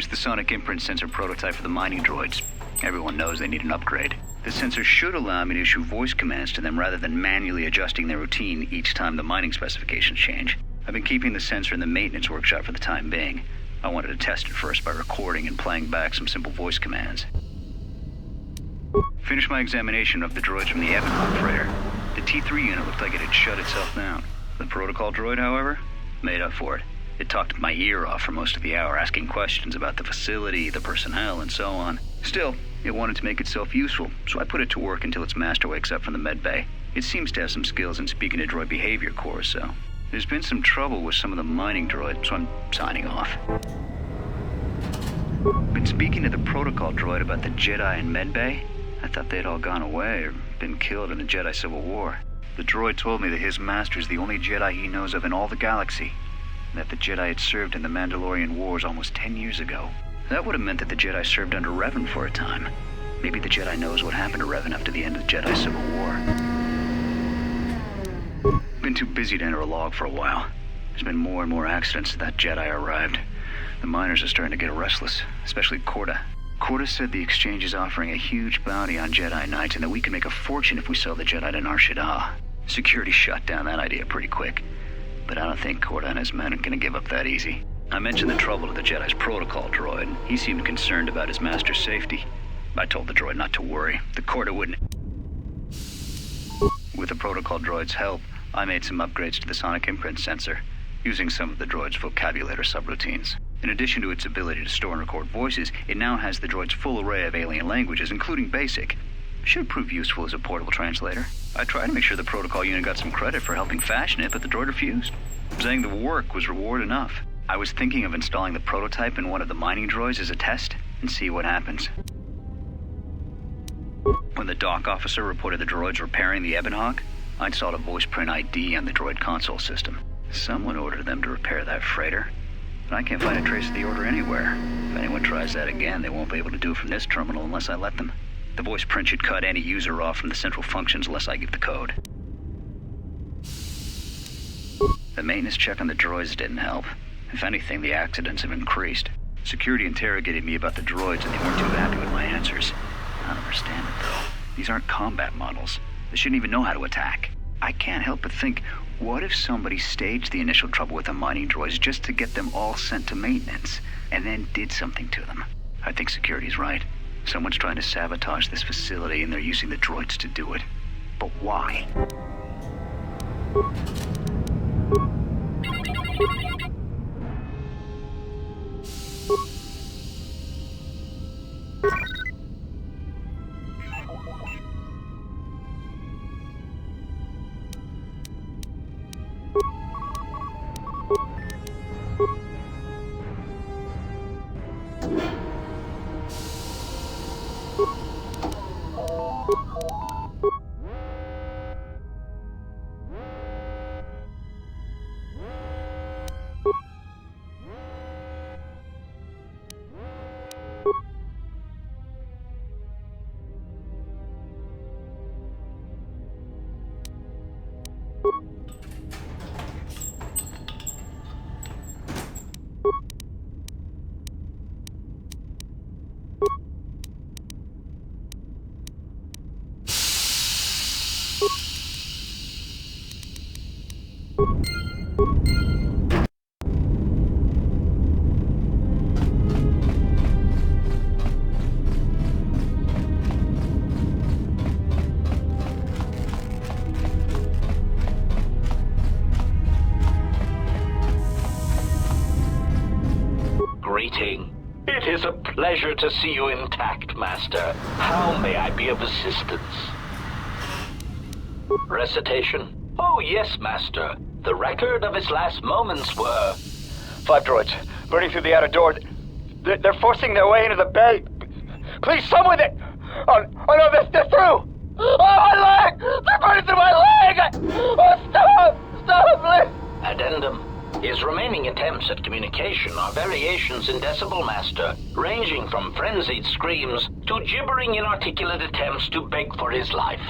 It's the sonic imprint sensor prototype for the mining droids. Everyone knows they need an upgrade. The sensor should allow me to issue voice commands to them rather than manually adjusting their routine each time the mining specifications change. I've been keeping the sensor in the maintenance workshop for the time being. I wanted to test it first by recording and playing back some simple voice commands. Finished my examination of the droids from the Ebonhawk freighter. The T3 unit looked like it had shut itself down. The protocol droid, however, made up for it. It talked my ear off for most of the hour, asking questions about the facility, the personnel, and so on. Still, it wanted to make itself useful, so I put it to work until its master wakes up from the med bay. It seems to have some skills in speaking to droid behavior cores, so there's been some trouble with some of the mining droids, so I'm signing off. Been speaking to the protocol droid about the Jedi in med bay. I thought they'd all gone away or been killed in the Jedi Civil War. The droid told me that his master's the only Jedi he knows of in all the galaxy, and that the Jedi had served in the Mandalorian Wars almost 10 years ago. That would have meant that the Jedi served under Revan for a time. Maybe the Jedi knows what happened to Revan after the end of the Jedi Civil War. Been too busy to enter a log for a while. There's been more and more accidents since that Jedi arrived. The miners are starting to get restless, especially Kotor. Kotor said the exchange is offering a huge bounty on Jedi Knights and that we can make a fortune if we sell the Jedi to Nar Shaddaa. Security shut down that idea pretty quick, but I don't think Kotor and his men are going to give up that easy. I mentioned the trouble to the Jedi's protocol droid. He seemed concerned about his master's safety. I told the droid not to worry. The Kotor wouldn't. With the protocol droid's help, I made some upgrades to the sonic imprint sensor, using some of the droid's vocabulator subroutines. In addition to its ability to store and record voices, it now has the droid's full array of alien languages, including Basic. Should prove useful as a portable translator. I tried to make sure the protocol unit got some credit for helping fashion it, but the droid refused, saying the work was reward enough. I was thinking of installing the prototype in one of the mining droids as a test and see what happens. When the dock officer reported the droids repairing the Ebonhawk, I installed a voice print ID on the droid console system. Someone ordered them to repair that freighter, but I can't find a trace of the order anywhere. If anyone tries that again, they won't be able to do it from this terminal unless I let them. The voice print should cut any user off from the central functions unless I give the code. The maintenance check on the droids didn't help. If anything, the accidents have increased. Security interrogated me about the droids and they weren't too happy with my answers. I don't understand it, though. These aren't combat models. They shouldn't even know how to attack. I can't help but think, what if somebody staged the initial trouble with the mining droids just to get them all sent to maintenance, and then did something to them? I think security's right. Someone's trying to sabotage this facility and they're using the droids to do it. But why? Greeting. It is a pleasure to see you intact, Master. How may I be of assistance? Recitation? Oh, yes, Master. The record of his last moments were... 5 droids, burning through the outer door. They're forcing their way into the bay. Please, someone that... Oh no, they're through! Oh, my leg! They're burning through my leg! Oh, stop! Stop, please! Addendum. His remaining attempts at communication are variations in decibel, Master, ranging from frenzied screams to gibbering inarticulate attempts to beg for his life.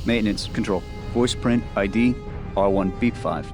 Maintenance, control. Voice print, ID, R1, beep 5.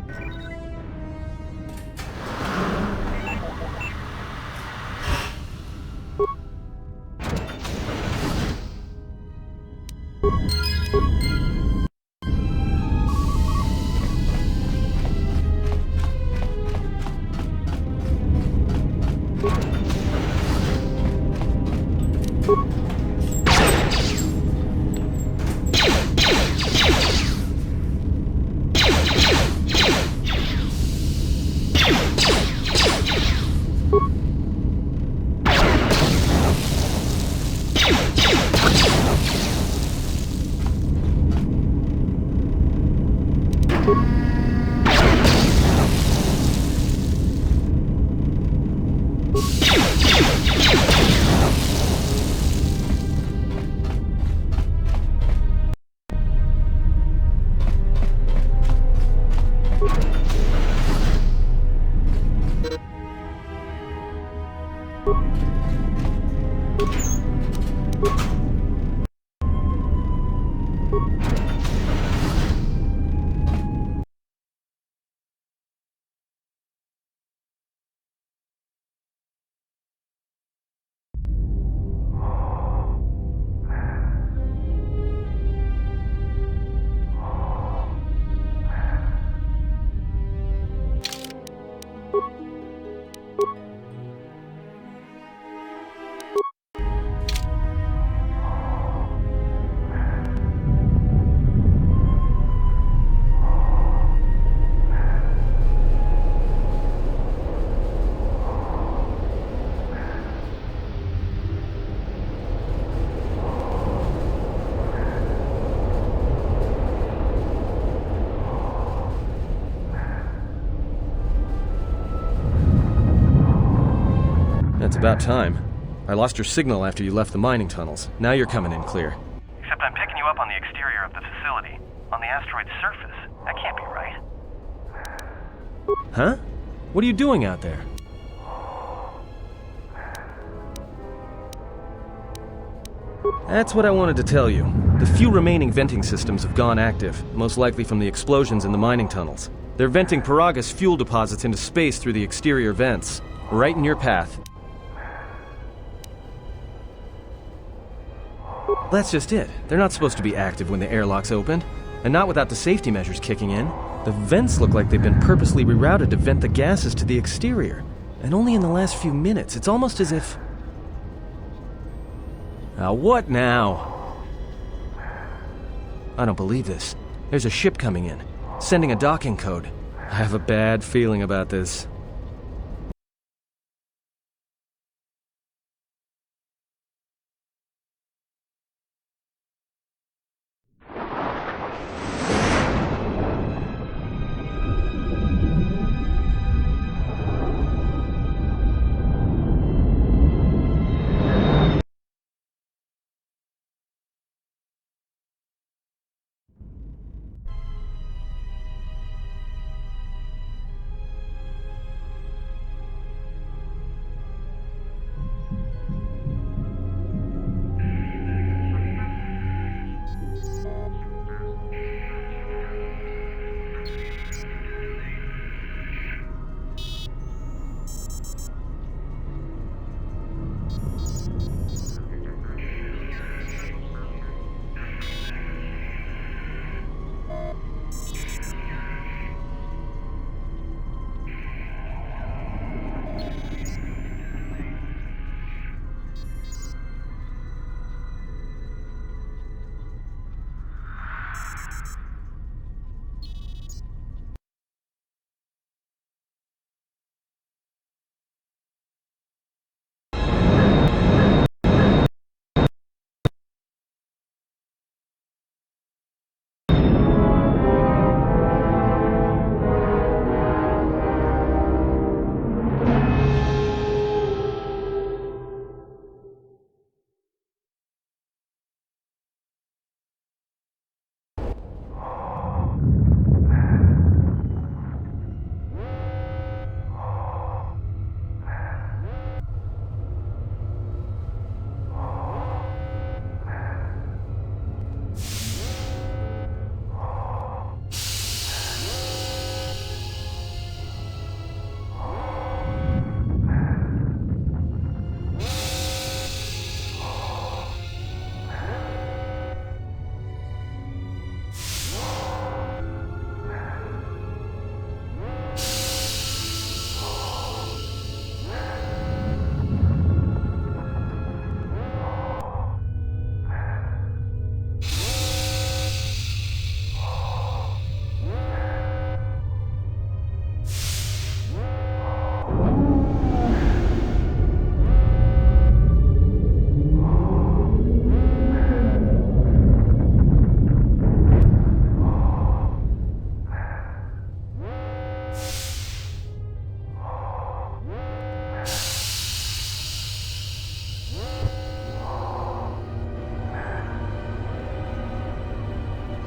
It's about time. I lost your signal after you left the mining tunnels. Now you're coming in clear. Except I'm picking you up on the exterior of the facility. On the asteroid's surface. That can't be right. Huh? What are you doing out there? That's what I wanted to tell you. The few remaining venting systems have gone active, most likely from the explosions in the mining tunnels. They're venting Paraga's fuel deposits into space through the exterior vents, right in your path. That's just it. They're not supposed to be active when the airlock's opened, and not without the safety measures kicking in. The vents look like they've been purposely rerouted to vent the gases to the exterior, and only in the last few minutes. It's almost as if... Now what now? I don't believe this. There's a ship coming in, sending a docking code. I have a bad feeling about this.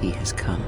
he has come.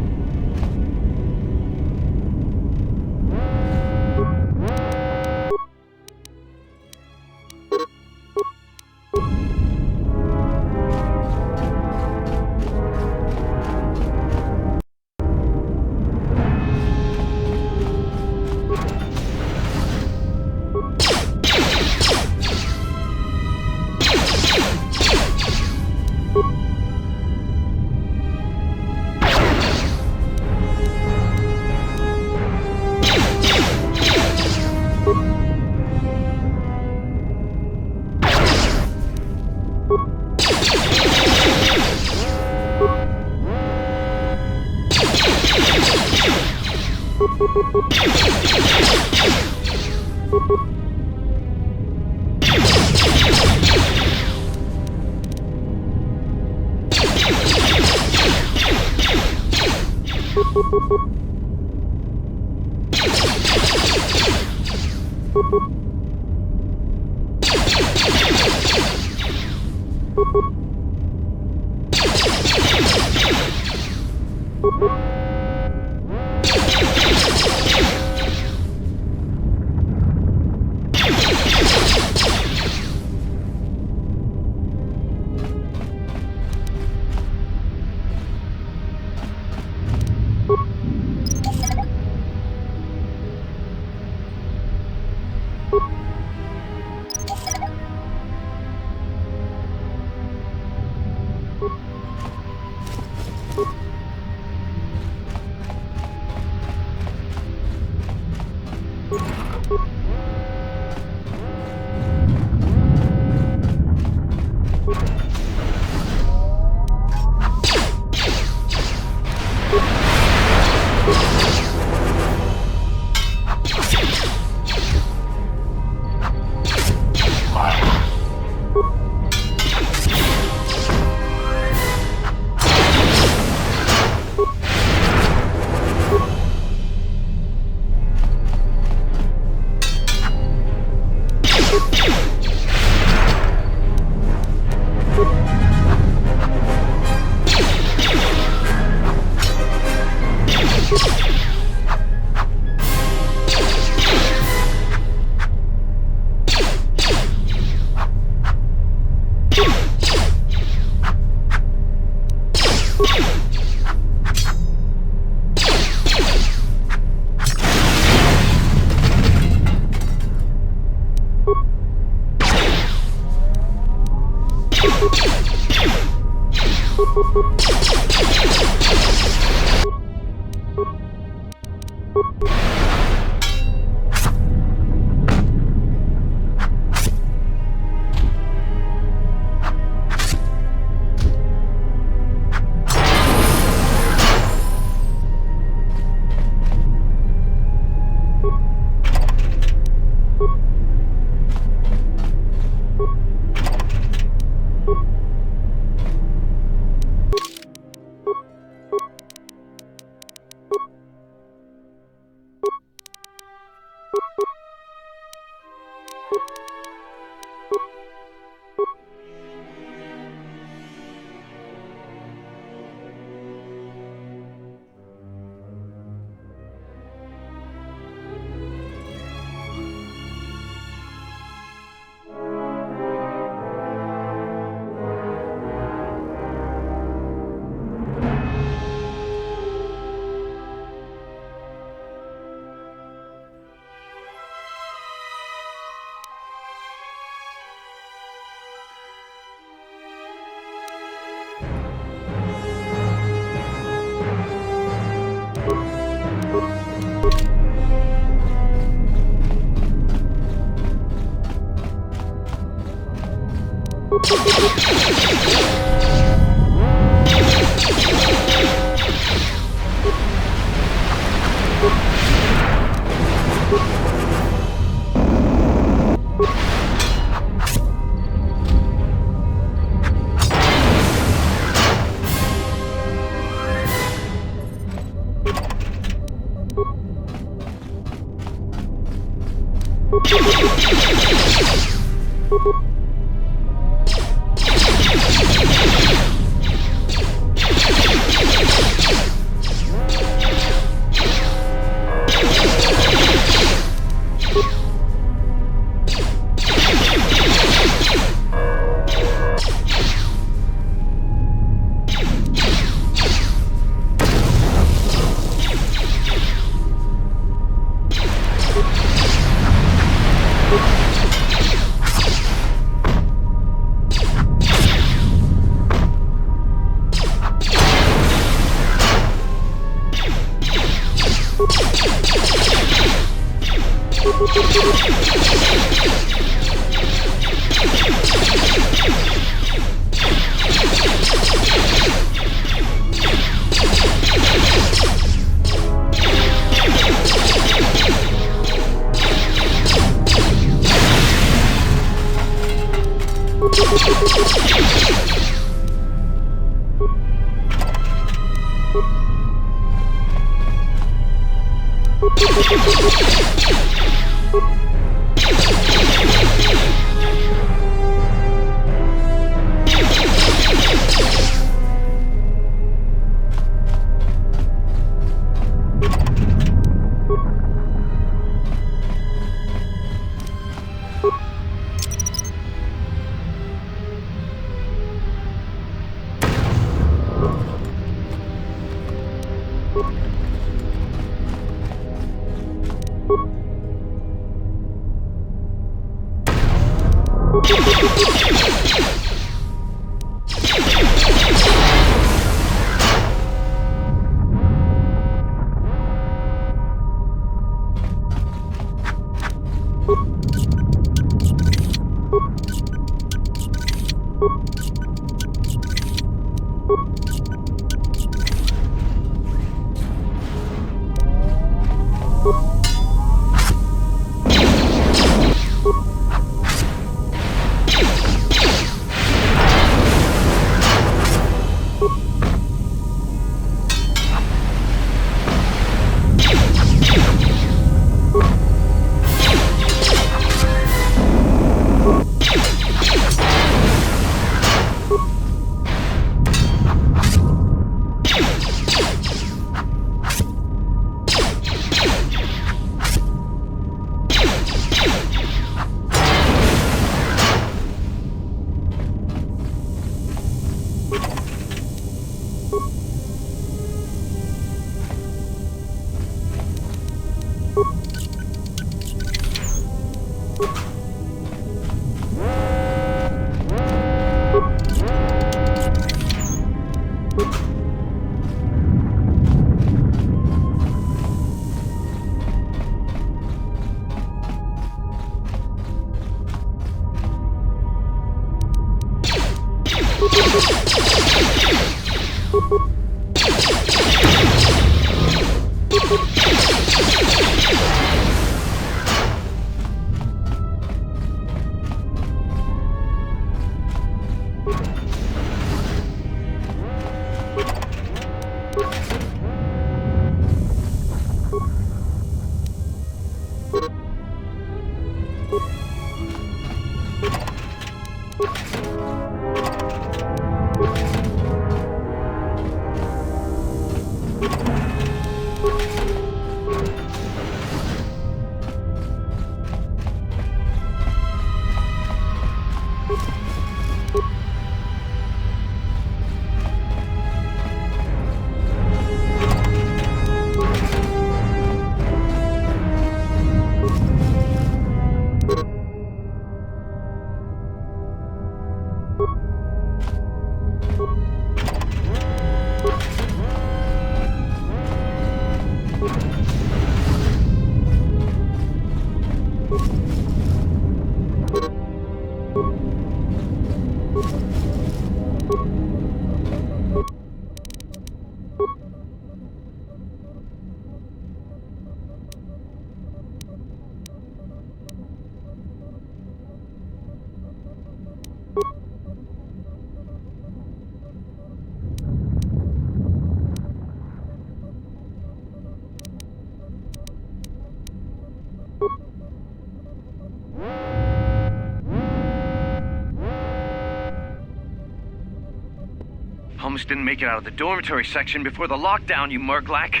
Almost didn't make it out of the dormitory section before the lockdown, you murglak.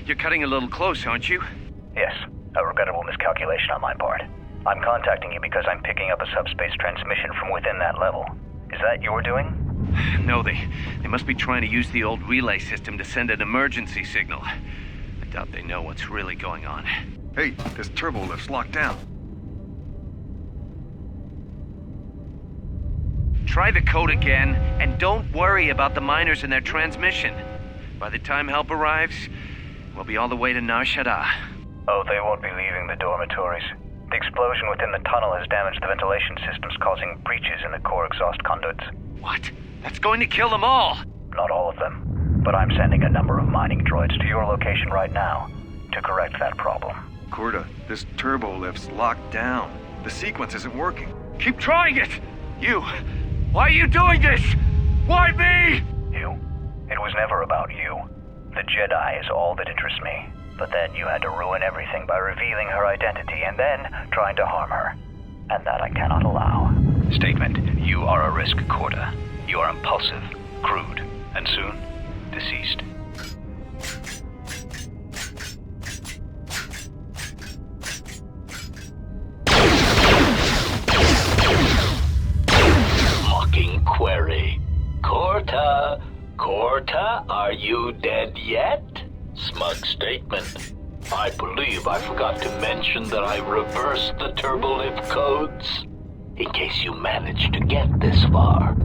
You're cutting a little close, aren't you? Yes, a regrettable miscalculation on my part. I'm contacting you because I'm picking up a subspace transmission from within that level. Is that your doing? No, they must be trying to use the old relay system to send an emergency signal. I doubt they know what's really going on. Hey, this turbo lift's locked down. Try the code again, and don't worry about the miners and their transmission. By the time help arrives, we'll be all the way to Nar Shaddaa. Oh, they won't be leaving the dormitories. The explosion within the tunnel has damaged the ventilation systems, causing breaches in the core exhaust conduits. What? That's going to kill them all! Not all of them, but I'm sending a number of mining droids to your location right now to correct that problem. Korta, this turbo lift's locked down. The sequence isn't working. Keep trying it! You! Why are you doing this? Why me? You. It was never about you. The Jedi is all that interests me. But then you had to ruin everything by revealing her identity and then trying to harm her. And that I cannot allow. Statement. You are a risk, Korta. You are impulsive, crude, and soon deceased. Mocking query. Korta, are you dead yet? Smug statement. I believe I forgot to mention that I reversed the turbolift codes. In case you managed to get this far.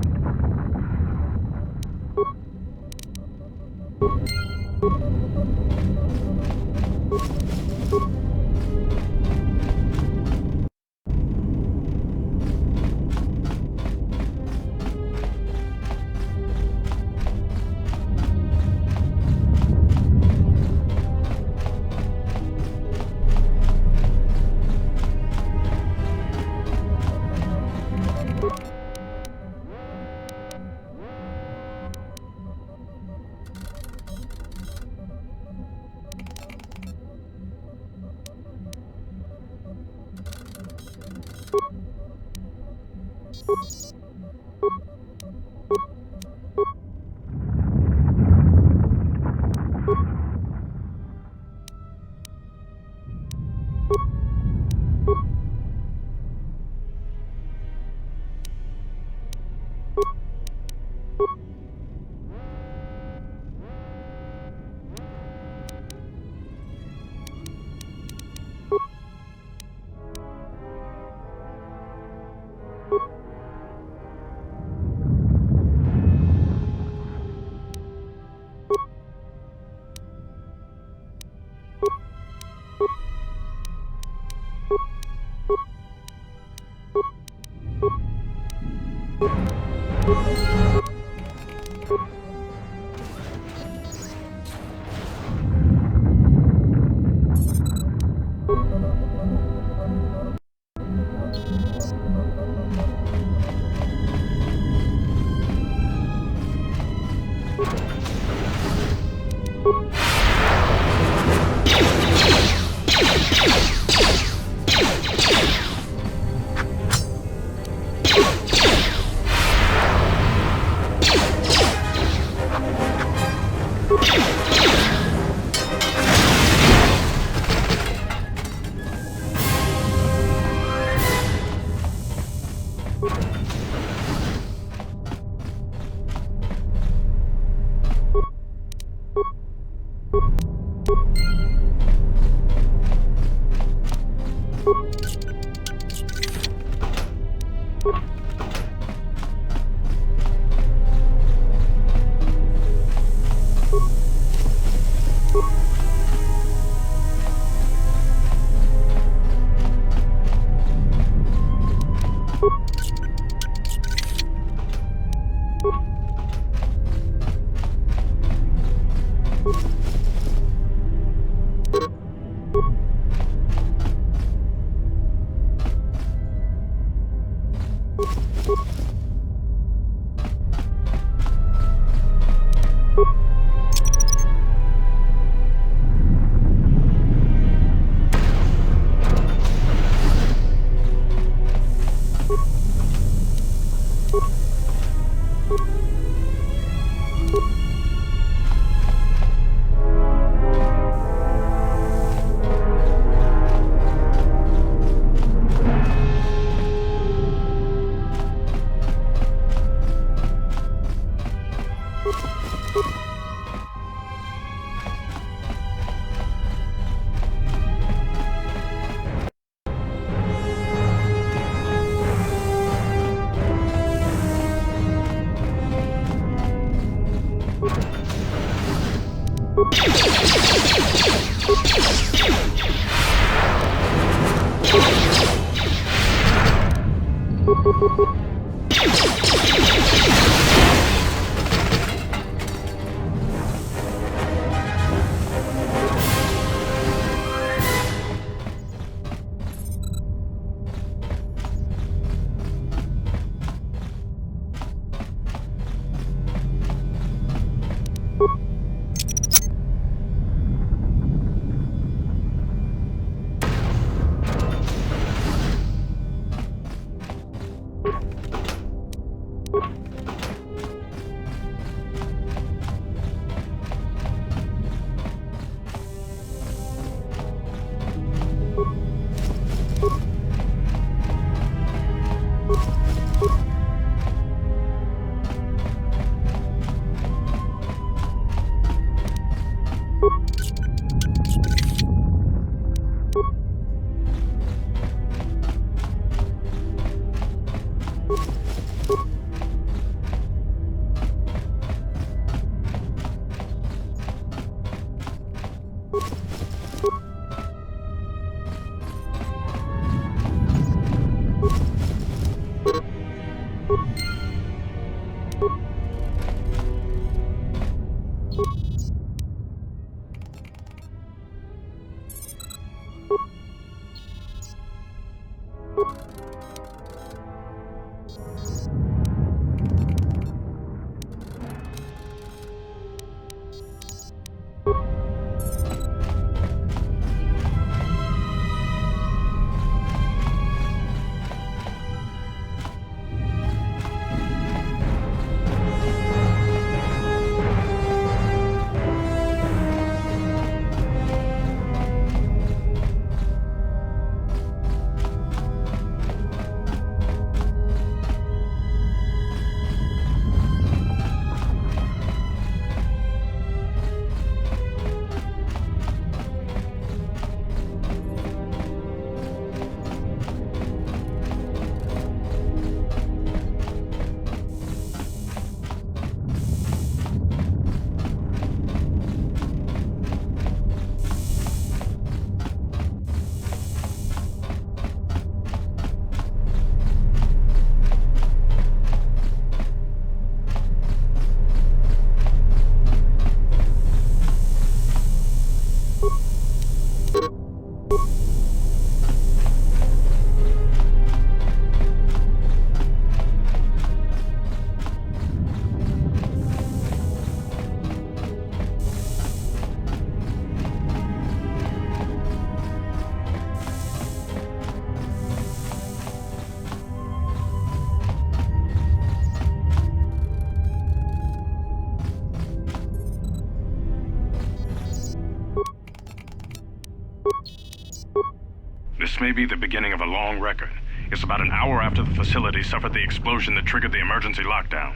This may be the beginning of a long record. It's about an hour after the facility suffered the explosion that triggered the emergency lockdown.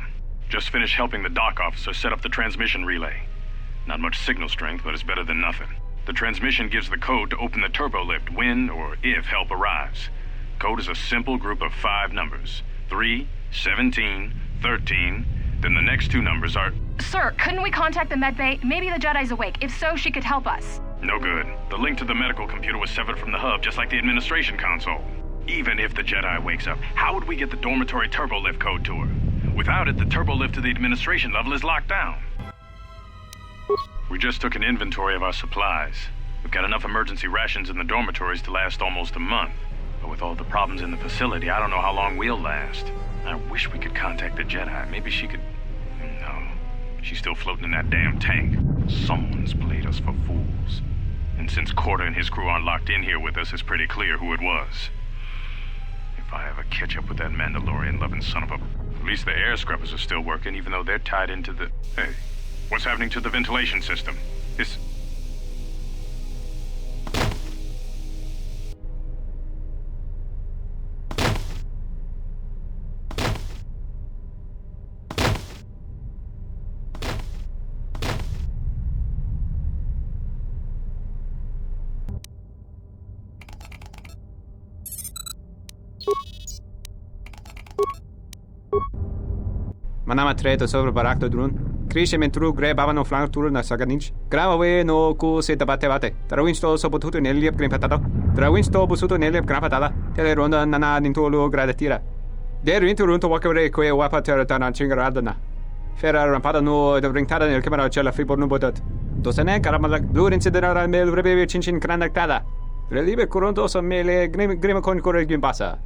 Just finished helping the dock officer set up the transmission relay. Not much signal strength, but it's better than nothing. The transmission gives the code to open the turbo lift when or if help arrives. Code is a simple group of 5 numbers. 3, 17, 13, then the next 2 numbers are... Sir, couldn't we contact the medbay? Maybe the Jedi's awake. If so, she could help us. No good. The link to the medical computer was severed from the hub, just like the administration console. Even if the Jedi wakes up, how would we get the dormitory turbo lift code to her? Without it, the turbo lift to the administration level is locked down. We just took an inventory of our supplies. We've got enough emergency rations in the dormitories to last almost a month. But with all the problems in the facility, I don't know how long we'll last. I wish we could contact the Jedi. Maybe she could... No. She's still floating in that damn tank. Someone's played us for fools. And since Kotor and his crew aren't locked in here with us, it's pretty clear who it was. If I ever catch up with that Mandalorian-loving son of a... At least the air scrubbers are still working, even though they're tied into the... Hey, what's happening to the ventilation system? It's... منم از تریت صبح برک دادرون Cresce mentre grebavano flanco na saganich. Gravawe no ku se tabate. Trawinsto sopotuto nell'ip grimpatato. Trawinsto busuto nell'ip grampatala. Teleronda nana nintolo gradatira. Der winterunto wakare kwe wapa teratana chingaradana. Ferra rampada no de ringtada nel camera cella fibor no botat. Dosane caramala blur incidera mel rebebe chinchin cranactada. Relibe coronto so mele grima con corregim passa.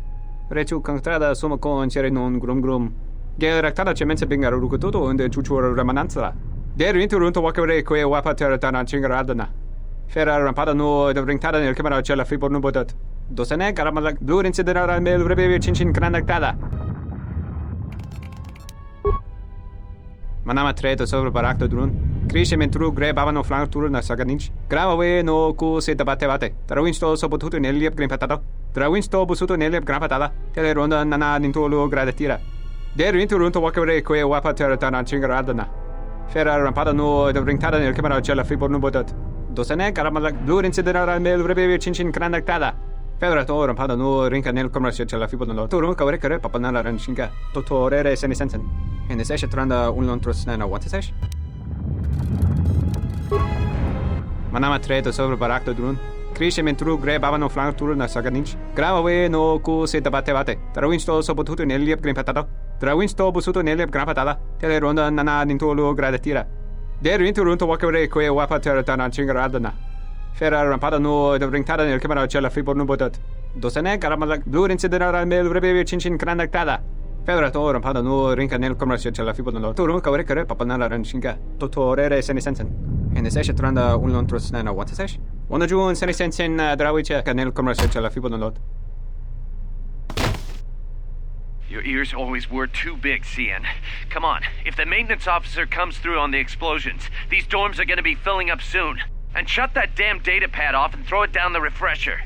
Rechu contrada suma con cere non grum. Gel ractada cemense bingar rukutoto und chuchur remananza. Der winterunto wakare kwe wapa teratana chingaradana. Ferra rampada no de ringtada nel camera cella fibor no botat. Dosane caramala blur incidera mel rebebe chinchin cranactada. Manama treto sobre barakto drun. Cresce mentre grebavano flanco na saganich. Gravawe no ku se tabate. Trawinsto sopotuto nell'ip grimpatato. Trawinsto busuto nell'ip grampatala. Teleronda nana nintolo gradatira. Der winterunto wakare kwe wapa teratana chingaradana. Ferra rampada no de ringtada nel camera cella fibor no botat. Dosane caramala blur incidera mel rebebe chinchin cranactada. Ferra to rampada no rinca nel camera cella fibor no. Toro kawre kare papanala ranchinga. Totorere senisensen. En de sesje tranda unlontros na what is sesh? Manama treto sobre barakto drun. Cresce mentre grebavano flanco na saganich. Gravawe no ku se tabate. Trawinsto sopotuto nell'ip grimpatato. Trawinsto busuto nell'ip grampatala. Teleronda nana nintolo gradatira. Der winterunto wakare kwe wapa teratana chingaradana. Ferra rampada no de ringtada nel camera cella fibor no botat. Dosane caramala blur incidera mel rebebe chinchin cranactada. Ferra to rampada no rinca nel camera cella fibor no. Toro kawre kare papanala ranchinga. Totorere senisensen. En de sesje tranda unlontros na what is sesh? Wanna join senisensen drawiche nel camera cella fibor no. Your ears always were too big, CN. Come on, if the maintenance officer comes through on the explosions, these dorms are gonna be filling up soon. And shut that damn data pad off and throw it down the refresher.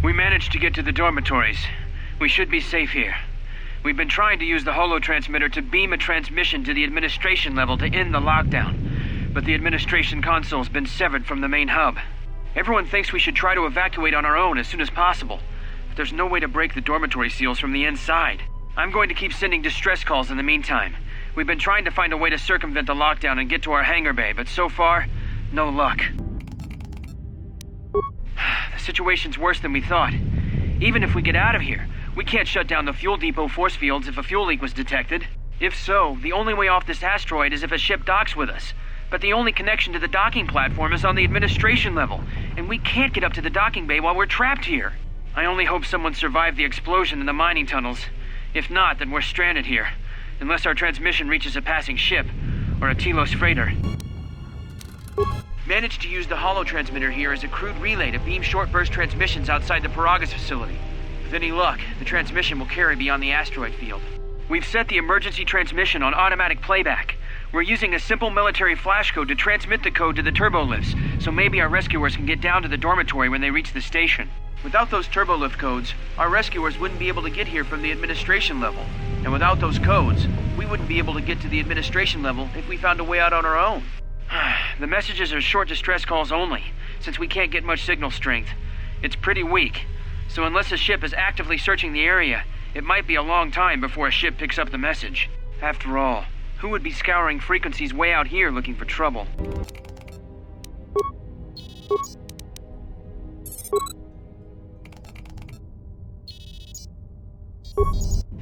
We managed to get to the dormitories. We should be safe here. We've been trying to use the holo-transmitter to beam a transmission to the administration level to end the lockdown. But the administration console's been severed from the main hub. Everyone thinks we should try to evacuate on our own as soon as possible. But there's no way to break the dormitory seals from the inside. I'm going to keep sending distress calls in the meantime. We've been trying to find a way to circumvent the lockdown and get to our hangar bay, but so far, no luck. The situation's worse than we thought. Even if we get out of here, we can't shut down the fuel depot force fields if a fuel leak was detected. If so, the only way off this asteroid is if a ship docks with us. But the only connection to the docking platform is on the administration level, and we can't get up to the docking bay while we're trapped here. I only hope someone survived the explosion in the mining tunnels. If not, then we're stranded here. Unless our transmission reaches a passing ship, or a Telos freighter. Managed to use the holo-transmitter here as a crude relay to beam short-burst transmissions outside the Paragas facility. With any luck, the transmission will carry beyond the asteroid field. We've set the emergency transmission on automatic playback. We're using a simple military flash code to transmit the code to the turbolifts, so maybe our rescuers can get down to the dormitory when they reach the station. Without those turbolift codes, our rescuers wouldn't be able to get here from the administration level. And without those codes, we wouldn't be able to get to the administration level if we found a way out on our own. The messages are short distress calls only, since we can't get much signal strength. It's pretty weak, so unless a ship is actively searching the area, it might be a long time before a ship picks up the message. After all, who would be scouring frequencies way out here looking for trouble?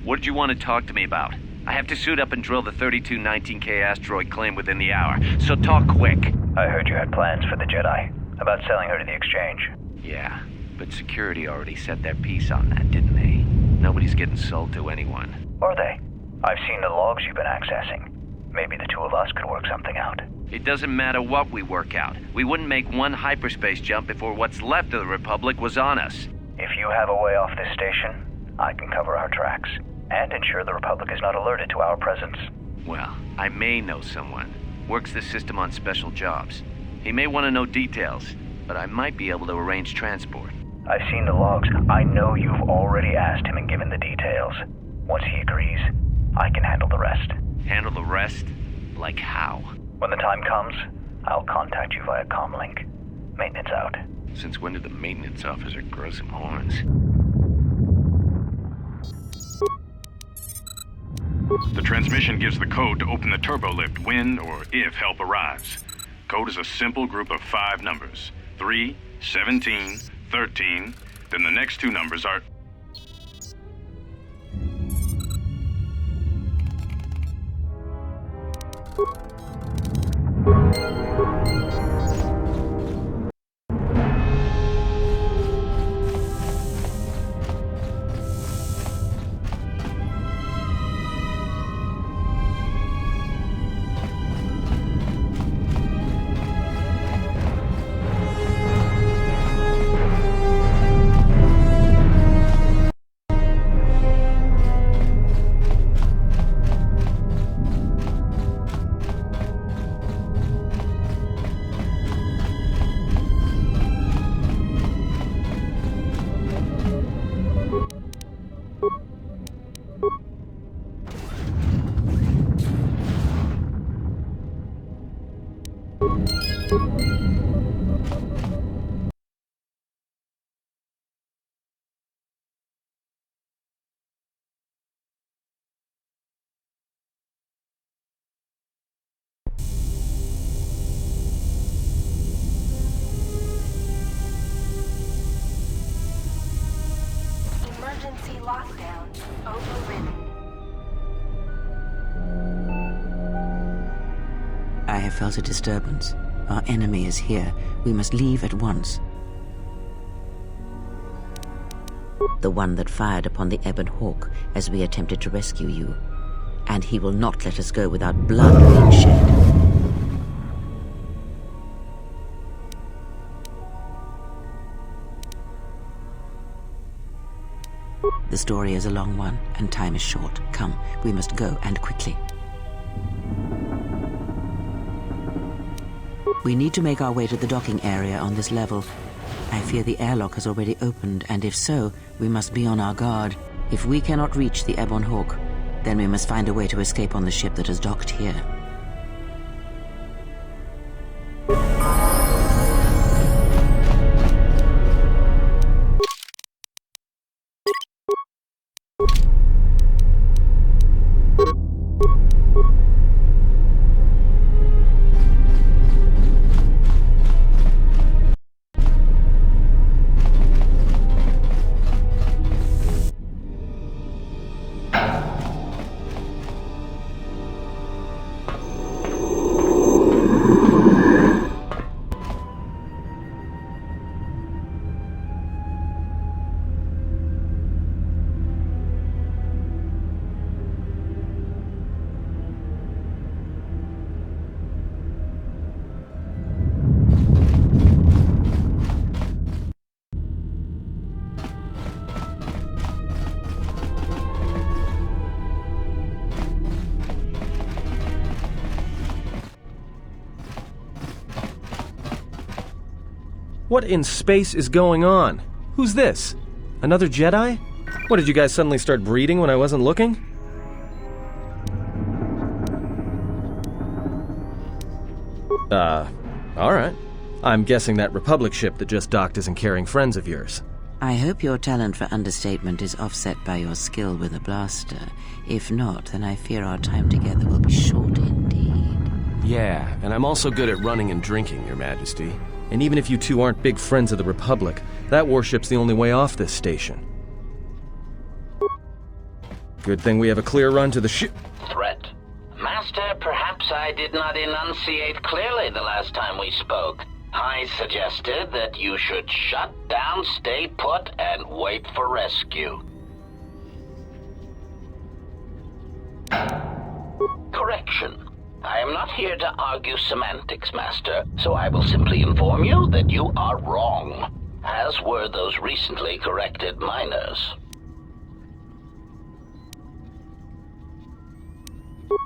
What did you want to talk to me about? I have to suit up and drill the 3219K asteroid claim within the hour, so talk quick. I heard you had plans for the Jedi, about selling her to the exchange. Yeah, but security already set their piece on that, didn't they? Nobody's getting sold to anyone. Are they? I've seen the logs you've been accessing. Maybe the two of us could work something out. It doesn't matter what we work out. We wouldn't make one hyperspace jump before what's left of the Republic was on us. If you have a way off this station, I can cover our tracks, and ensure the Republic is not alerted to our presence. Well, I may know someone. Works the system on special jobs. He may want to know details, but I might be able to arrange transport. I've seen the logs. I know you've already asked him and given the details. Once he agrees, I can handle the rest. Handle the rest? Like how? When the time comes, I'll contact you via comlink. Maintenance out. Since when did the maintenance officer grow some horns? The transmission gives the code to open the turbo lift when or if help arrives. Code is a simple group of 5 numbers. 3, 17, 13, then the next 2 numbers are... Emergency lockdown overridden. I have felt a disturbance. Our enemy is here. We must leave at once. The one that fired upon the Ebon Hawk as we attempted to rescue you. And he will not let us go without blood being shed. The story is a long one, and time is short. Come, we must go, and quickly. We need to make our way to the docking area on this level. I fear the airlock has already opened, and if so, we must be on our guard. If we cannot reach the Ebon Hawk, then we must find a way to escape on the ship that has docked here. What in space is going on? Who's this? Another Jedi? What, did you guys suddenly start breeding when I wasn't looking? Alright. I'm guessing that Republic ship that just docked isn't carrying friends of yours. I hope your talent for understatement is offset by your skill with a blaster. If not, then I fear our time together will be short indeed. Yeah, and I'm also good at running and drinking, Your Majesty. And even if you two aren't big friends of the Republic, that warship's the only way off this station. Good thing we have a clear run to the ship. Threat. Master, perhaps I did not enunciate clearly the last time we spoke. I suggested that you should shut down, stay put, and wait for rescue. Correction. I am not here to argue semantics, Master, so I will simply inform you that you are wrong, as were those recently corrected miners.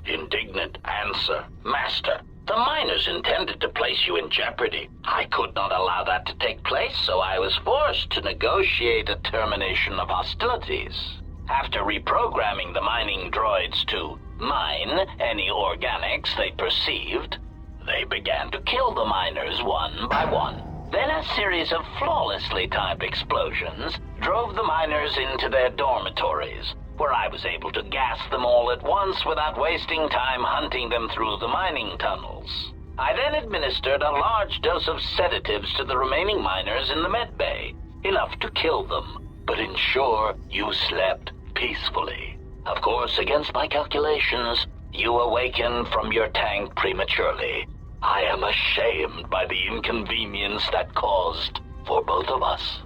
Indignant answer. Master, the miners intended to place you in jeopardy. I could not allow that to take place, so I was forced to negotiate a termination of hostilities. After reprogramming the mining droids to mine any organics they perceived, they began to kill the miners one by one. Then a series of flawlessly timed explosions drove the miners into their dormitories, where I was able to gas them all at once without wasting time hunting them through the mining tunnels. I then administered a large dose of sedatives to the remaining miners in the med bay, enough to kill them, but ensure you slept peacefully. Of course, against my calculations, you awakened from your tank prematurely. I am ashamed by the inconvenience that caused for both of us.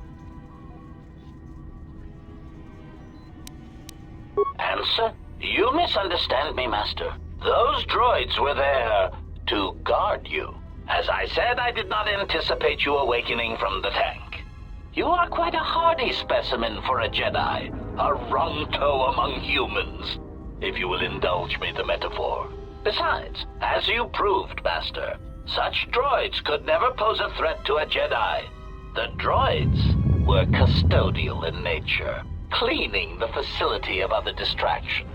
Answer? You misunderstand me, Master. Those droids were there to guard you. As I said, I did not anticipate you awakening from the tank. You are quite a hardy specimen for a Jedi, a rung-toe among humans, if you will indulge me the metaphor. Besides, as you proved, Master, such droids could never pose a threat to a Jedi. The droids were custodial in nature, cleaning the facility of other distractions.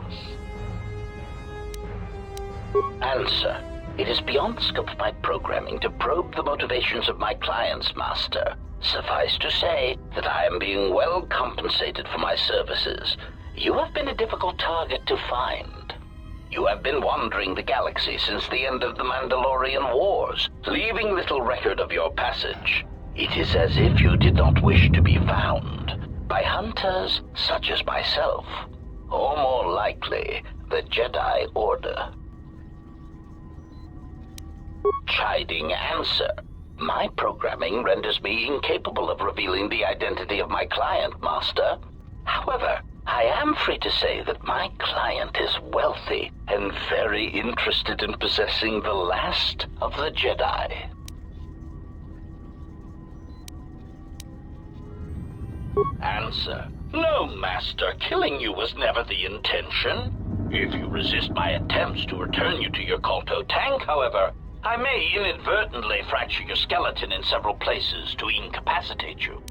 Answer. It is beyond the scope of my programming to probe the motivations of my clients, Master. Suffice to say that I am being well compensated for my services. You have been a difficult target to find. You have been wandering the galaxy since the end of the Mandalorian Wars, leaving little record of your passage. It is as if you did not wish to be found by hunters such as myself, or more likely, the Jedi Order. Chiding answer. My programming renders me incapable of revealing the identity of my client, Master. However, I am free to say that my client is wealthy and very interested in possessing the last of the Jedi. Answer. No, Master. Killing you was never the intention. If you resist my attempts to return you to your Kotor tank, however, I may inadvertently fracture your skeleton in several places to incapacitate you.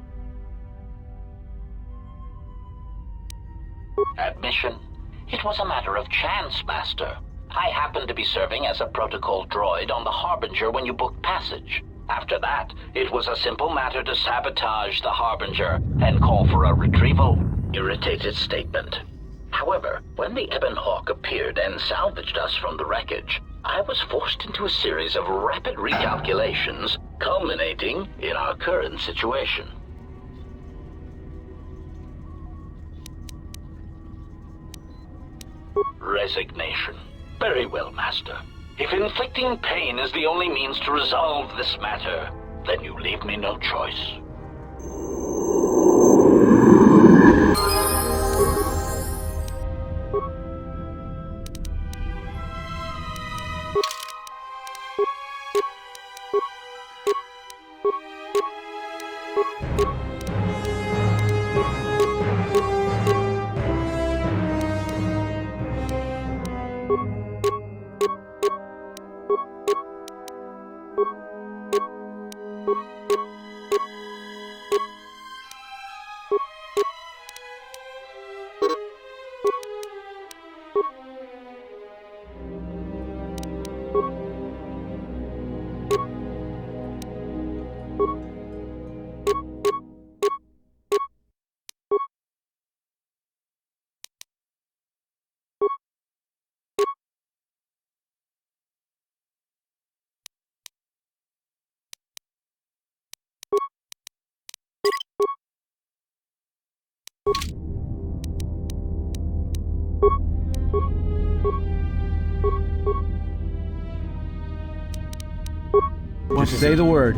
Admission. It was a matter of chance, Master. I happened to be serving as a protocol droid on the Harbinger when you booked passage. After that, it was a simple matter to sabotage the Harbinger and call for a retrieval. Irritated statement. However, when the Ebon Hawk appeared and salvaged us from the wreckage, I was forced into a series of rapid recalculations, culminating in our current situation. Resignation. Very well, Master. If inflicting pain is the only means to resolve this matter, then you leave me no choice. Just say the word.